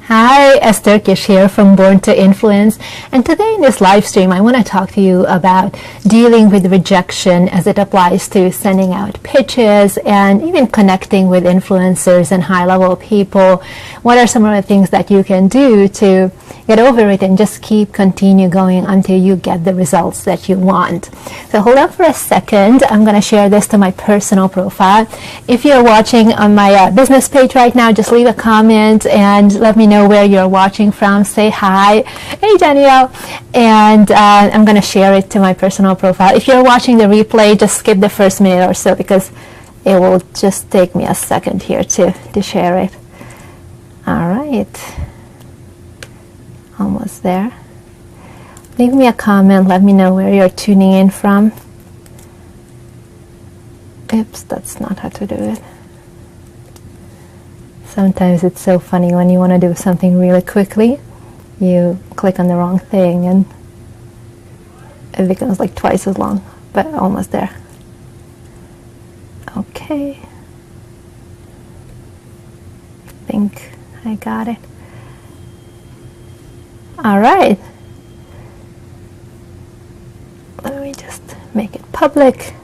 Hi, Esther Kish here from Born to Influence, and today in this live stream I want to talk to you about dealing with rejection as it applies to sending out pitches and even connecting with influencers and high-level people. What are some of the things that you can do to get over it and just continue going until you get the results that you want? So hold on for a second. I'm going to share this to my personal profile. If you're watching on my business page right now, just leave a comment and let me know where you're watching from. Say hi. Hey Danielle. And I'm going to share it to my personal profile. If you're watching the replay, just skip the first minute or so because it will just take me a second here to share it. All right. Almost there. Leave me a comment. Let me know where you're tuning in from. Oops, that's not how to do it. Sometimes it's so funny when you want to do something really quickly, you click on the wrong thing and it becomes like twice as long, but almost there. Okay. I think I got it. All right. Let me just make it public.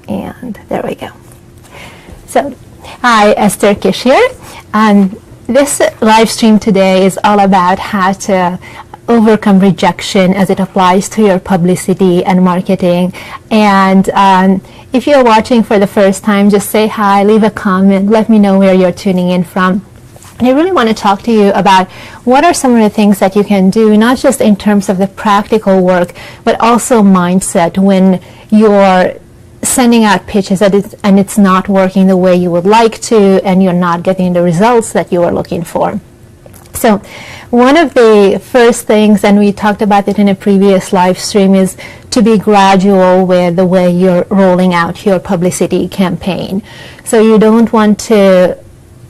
And there we go. So, hi, Esther Kish here. This live stream today is all about how to overcome rejection as it applies to your publicity and marketing. And if you're watching for the first time, just say hi, leave a comment, let me know where you're tuning in from. And I really want to talk to you about what are some of the things that you can do, not just in terms of the practical work, but also mindset when you're sending out pitches and it's not working the way you would like to and you're not getting the results that you are looking for. So one of the first things, and we talked about it in a previous live stream, is to be gradual with the way you're rolling out your publicity campaign. So you don't want to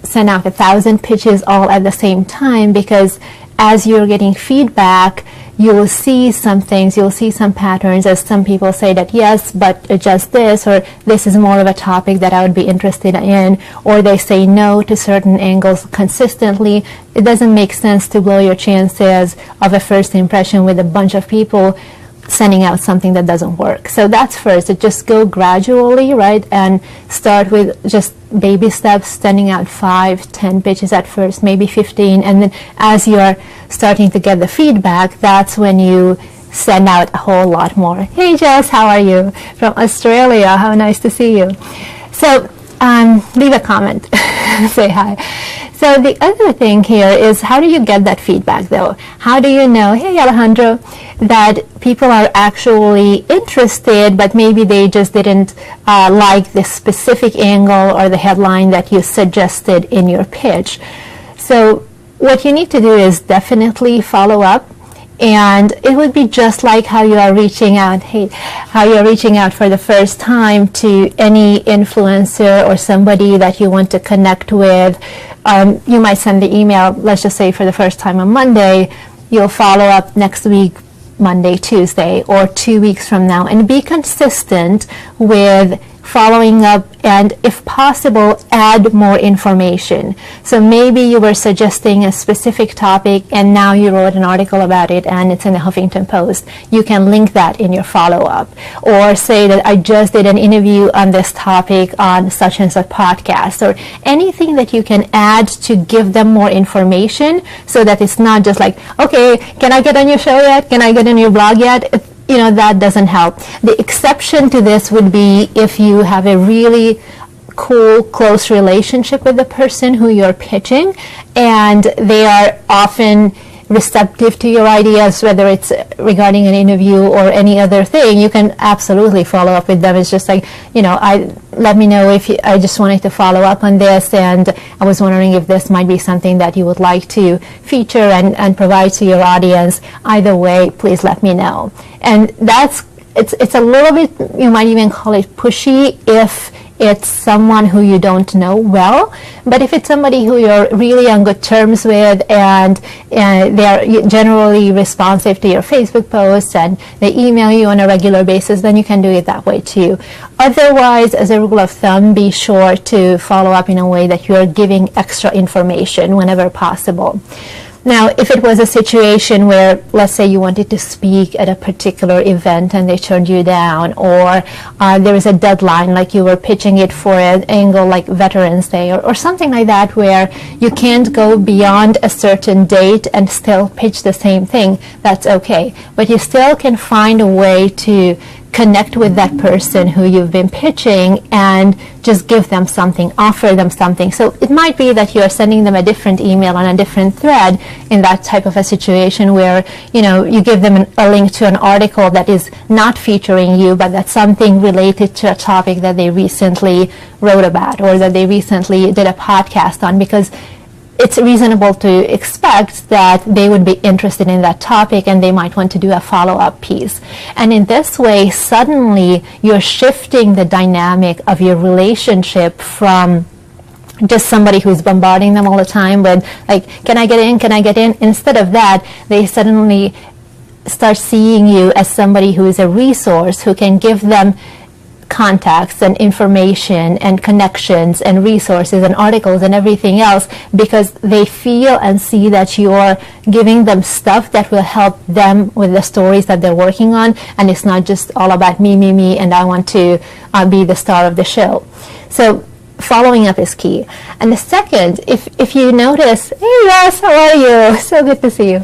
send out 1,000 pitches all at the same time, because as you're getting feedback, you will see some things, you'll see some patterns, as some people say that yes, but just this, or this is more of a topic that I would be interested in, or they say no to certain angles consistently. It doesn't make sense to blow your chances of a first impression with a bunch of people sending out something that doesn't work. So that's first. Just go gradually, right? And start with just baby steps, sending out 5, 10 pitches at first, maybe 15. And then as you're starting to get the feedback, that's when you send out a whole lot more. Hey Jess, how are you? From Australia. How nice to see you. So leave a comment. Say hi. So the other thing here is, how do you get that feedback though? How do you know, hey Alejandro, that people are actually interested, but maybe they just didn't like this specific angle or the headline that you suggested in your pitch? So what you need to do is definitely follow up. And it would be just like how you are reaching out, how you're reaching out for the first time to any influencer or somebody that you want to connect with. You might send the email, let's just say for the first time on Monday, you'll follow up next week, Monday, Tuesday, or 2 weeks from now, and be consistent with following up, and if possible, add more information. So maybe you were suggesting a specific topic and now you wrote an article about it and it's in the Huffington Post. You can link that in your follow-up, or say that I just did an interview on this topic on such and such podcast, or anything that you can add to give them more information, so that it's not just like, okay, can I get on your show yet? Can I get on your blog yet? You know, that doesn't help. The exception to this would be if you have a really cool, close relationship with the person who you're pitching, and they are often receptive to your ideas, whether it's regarding an interview or any other thing. You can absolutely follow up with them. It's just like, you know, let me know if I just wanted to follow up on this, and I was wondering if this might be something that you would like to feature and provide to your audience. Either way, please let me know. And it's a little bit, you might even call it pushy, if it's someone who you don't know well. But if it's somebody who you're really on good terms with, and they're generally responsive to your Facebook posts and they email you on a regular basis, then you can do it that way too. Otherwise, as a rule of thumb, be sure to follow up in a way that you're giving extra information whenever possible. Now, if it was a situation where, let's say you wanted to speak at a particular event and they turned you down, or there is a deadline, like you were pitching it for an angle like Veterans Day, or something like that, where you can't go beyond a certain date and still pitch the same thing, that's okay. But you still can find a way to connect with that person who you've been pitching and just give them something, offer them something. So it might be that you're sending them a different email on a different thread in that type of a situation where, you know, you give them a link to an article that is not featuring you, but that's something related to a topic that they recently wrote about or that they recently did a podcast on, because it's reasonable to expect that they would be interested in that topic and they might want to do a follow-up piece. And in this way, suddenly you're shifting the dynamic of your relationship from just somebody who's bombarding them all the time with, like, can I get in, can I get in? Instead of that, they suddenly start seeing you as somebody who is a resource, who can give them contacts and information and connections and resources and articles and everything else, because they feel and see that you're giving them stuff that will help them with the stories that they're working on, and it's not just all about me, and I want to be the star of the show. So following up is key. And the second, if you notice, hey Ross, how are you? So good to see you.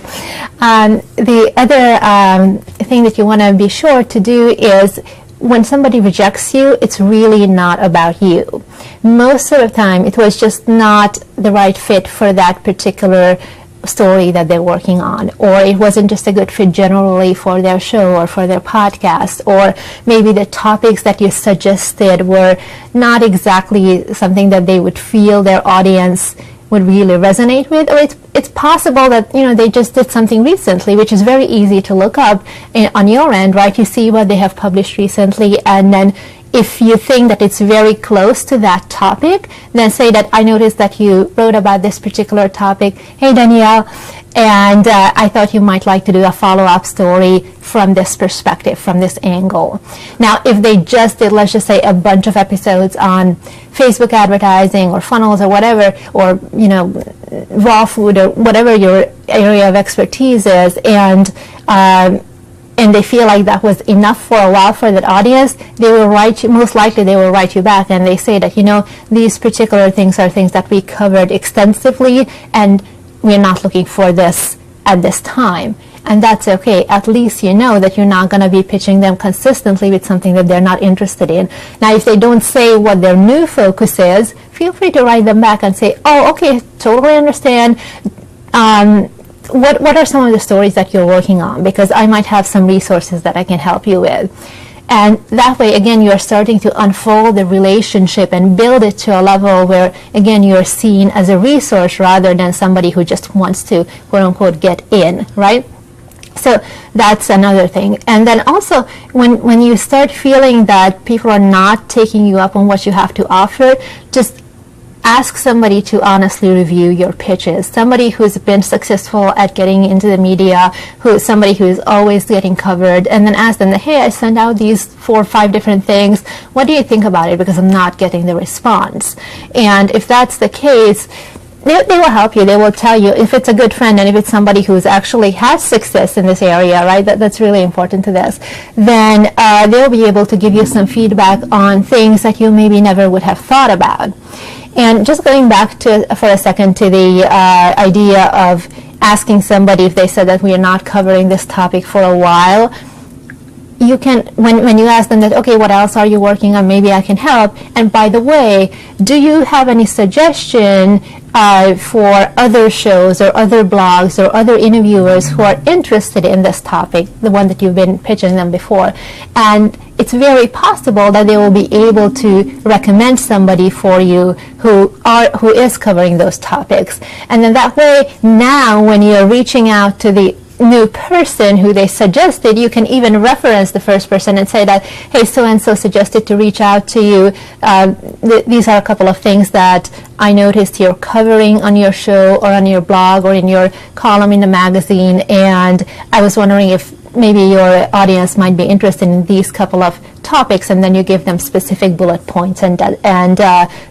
The other thing that you want to be sure to do is, when somebody rejects you, it's really not about you. Most of the time, it was just not the right fit for that particular story that they're working on, or it wasn't just a good fit generally for their show or for their podcast, or maybe the topics that you suggested were not exactly something that they would feel their audience would really resonate with, or it's possible that, you know, they just did something recently, which is very easy to look up on your end, right? You see what they have published recently, and then if you think that it's very close to that topic, then say that I noticed that you wrote about this particular topic. Hey Danielle, and I thought you might like to do a follow-up story from this perspective, from this angle. Now, if they just did, let's just say, a bunch of episodes on Facebook advertising or funnels or whatever, or, you know, raw food or whatever your area of expertise is, and they feel like that was enough for a while for that audience, they will write you, most likely they will write you back, and they say that, you know, these particular things are things that we covered extensively, and we're not looking for this at this time. And that's okay. At least you know that you're not going to be pitching them consistently with something that they're not interested in. Now, if they don't say what their new focus is, feel free to write them back and say, oh, okay, totally understand. What are some of the stories that you're working on? Because I might have some resources that I can help you with. And that way, again, you're starting to unfold the relationship and build it to a level where, again, you're seen as a resource rather than somebody who just wants to, quote unquote, get in, right? So that's another thing. And then also, when you start feeling that people are not taking you up on what you have to offer, just ask somebody to honestly review your pitches. Somebody who's been successful at getting into the media, somebody who's always getting covered, and then ask them, hey, I sent out these 4 or 5 different things. What do you think about it? Because I'm not getting the response. And if that's the case, they will help you. They will tell you if it's a good friend, and if it's somebody who's actually has success in this area, right? That's really important to this. Then they'll be able to give you some feedback on things that you maybe never would have thought about. And just going back for a second to the idea of asking somebody if they said that we are not covering this topic for a while, you can, when you ask them that, okay, what else are you working on? Maybe I can help. And by the way, do you have any suggestion for other shows or other blogs or other interviewers who are interested in this topic, the one that you've been pitching them before? And it's very possible that they will be able to recommend somebody for you who is covering those topics. And then that way, now when you're reaching out to the new person who they suggested, you can even reference the first person and say that, hey, so-and-so suggested to reach out to you. These are a couple of things that I noticed you're covering on your show or on your blog or in your column in the magazine, and I was wondering if maybe your audience might be interested in these couple of topics, and then you give them specific bullet points and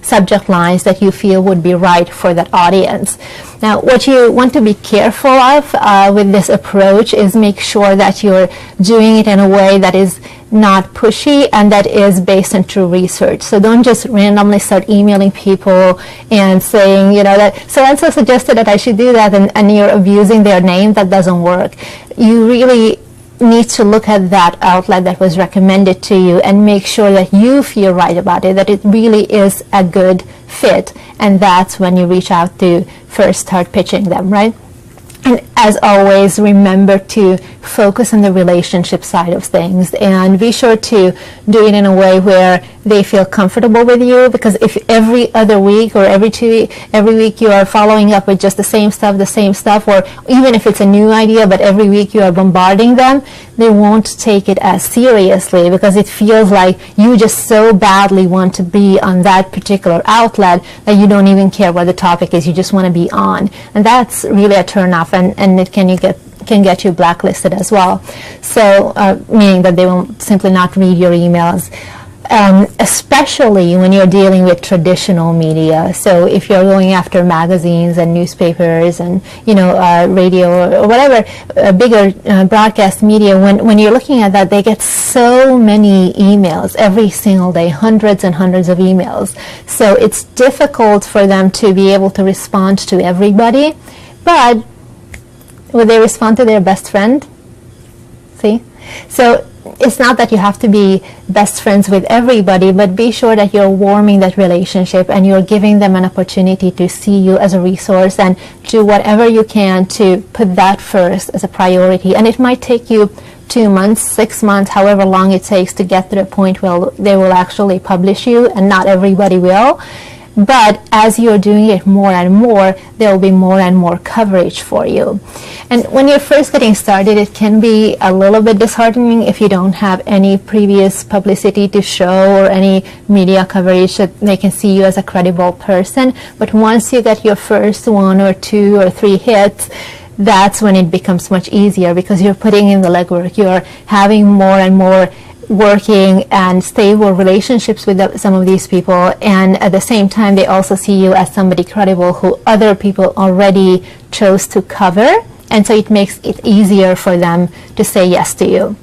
subject lines that you feel would be right for that audience. Now, what you want to be careful of with this approach is make sure that you're doing it in a way that is not pushy and that is based on true research. So don't just randomly start emailing people and saying, you know, that so-and-so suggested that I should do that, and you're abusing their name. That doesn't work. You really need to look at that outlet that was recommended to you and make sure that you feel right about it, that it really is a good fit, and that's when you reach out to first start pitching them, right? And as always, remember to focus on the relationship side of things, and be sure to do it in a way where they feel comfortable with you, because if every other week or every week you are following up with just the same stuff, or even if it's a new idea, but every week you are bombarding them, they won't take it as seriously, because it feels like you just so badly want to be on that particular outlet that you don't even care what the topic is, you just want to be on. And that's really a turnoff, and it can get you blacklisted as well. So meaning that they will simply not read your emails. Especially when you're dealing with traditional media. So if you're going after magazines and newspapers and, you know, radio or whatever, bigger broadcast media, when you're looking at that, they get so many emails every single day, hundreds and hundreds of emails. So it's difficult for them to be able to respond to everybody. But would they respond to their best friend? See? So it's not that you have to be best friends with everybody, but be sure that you're warming that relationship and you're giving them an opportunity to see you as a resource, and do whatever you can to put that first as a priority. And it might take you 2 months, 6 months, however long it takes to get to the point where they will actually publish you, and not everybody will. But as you're doing it more and more, there will be more and more coverage for you. And when you're first getting started, it can be a little bit disheartening if you don't have any previous publicity to show or any media coverage that they can see you as a credible person. But once you get your first 1 or 2 or 3 hits, that's when it becomes much easier, because you're putting in the legwork. You're having more and more working and stable relationships with some of these people, and at the same time they also see you as somebody credible who other people already chose to cover, and so it makes it easier for them to say yes to you.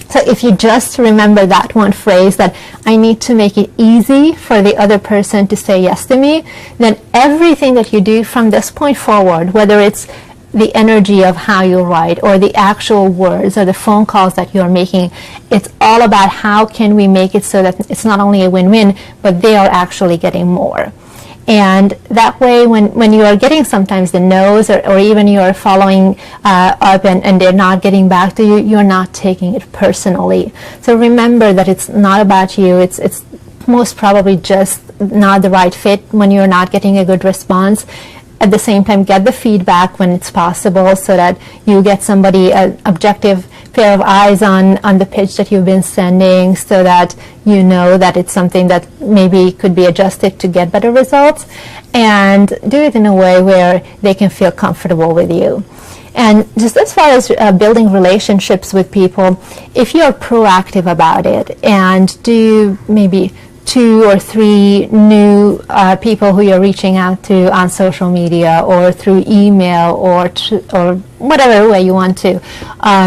So if you just remember that one phrase, that I need to make it easy for the other person to say yes to me, then everything that you do from this point forward, whether it's the energy of how you write or the actual words or the phone calls that you're making, it's all about how can we make it so that it's not only a win-win, but they are actually getting more. And that way, when you are getting sometimes the no's, or even you are following up and they're not getting back to you, you're not taking it personally. So remember that it's not about you. It's most probably just not the right fit when you're not getting a good response. At the same time, get the feedback when it's possible, so that you get somebody, an objective pair of eyes on the pitch that you've been sending, so that you know that it's something that maybe could be adjusted to get better results, and do it in a way where they can feel comfortable with you. And just as far as building relationships with people, if you're proactive about it and do maybe 2 or 3 new people who you're reaching out to on social media or through email or whatever way you want to,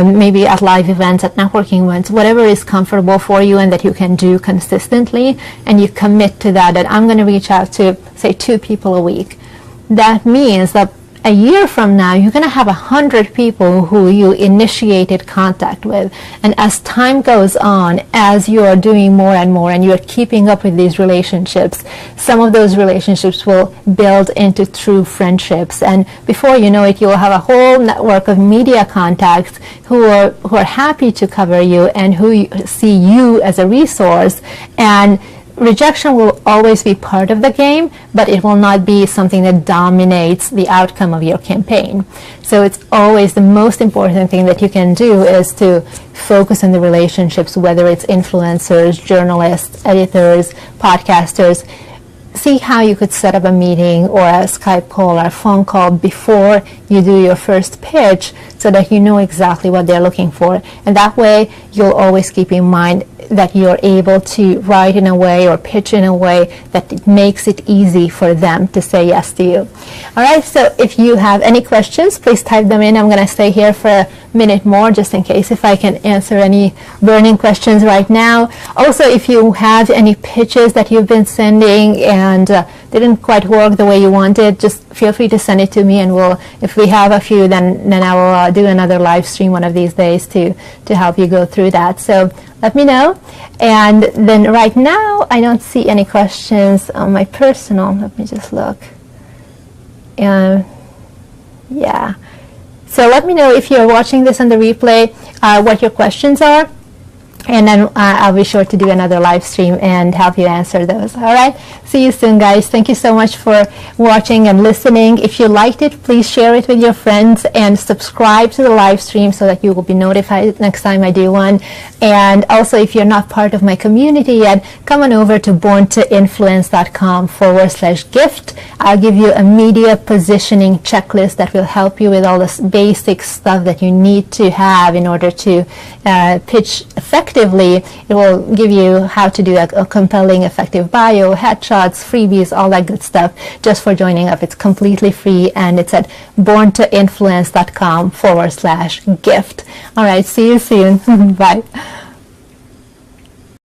maybe at live events, at networking events, whatever is comfortable for you and that you can do consistently, and you commit to that I'm going to reach out to, say, 2 people a week. That means that a year from now, you're going to have 100 people who you initiated contact with. And as time goes on, as you're doing more and more and you're keeping up with these relationships, some of those relationships will build into true friendships. And before you know it, you'll have a whole network of media contacts who are happy to cover you and who see you as a resource. And rejection will always be part of the game, but it will not be something that dominates the outcome of your campaign. So it's always the most important thing that you can do is to focus on the relationships, whether it's influencers, journalists, editors, podcasters. See how you could set up a meeting or a Skype call or a phone call before you do your first pitch so that you know exactly what they're looking for. And that way you'll always keep in mind that you're able to write in a way or pitch in a way that it makes it easy for them to say yes to you. All right, so if you have any questions, please type them in. I'm going to stay here for a minute more just in case if I can answer any burning questions right now. Also, if you have any pitches that you've been sending and didn't quite work the way you wanted, just feel free to send it to me, and if we have a few, then I will do another live stream one of these days to help you go through that. So let me know. And then right now, I don't see any questions on my personal. Let me just look. Yeah. So let me know if you're watching this on the replay, what your questions are. And then I'll be sure to do another live stream and help you answer those. All right. See you soon, guys. Thank you so much for watching and listening. If you liked it, please share it with your friends and subscribe to the live stream so that you will be notified next time I do one. And also, if you're not part of my community yet, come on over to borntoinfluence.com/gift. I'll give you a media positioning checklist that will help you with all this basic stuff that you need to have in order to pitch effectively. It will give you how to do a compelling, effective bio, headshots, freebies, all that good stuff just for joining up. It's completely free, and it's at borntoinfluence.com/gift. All right, see you soon. Bye.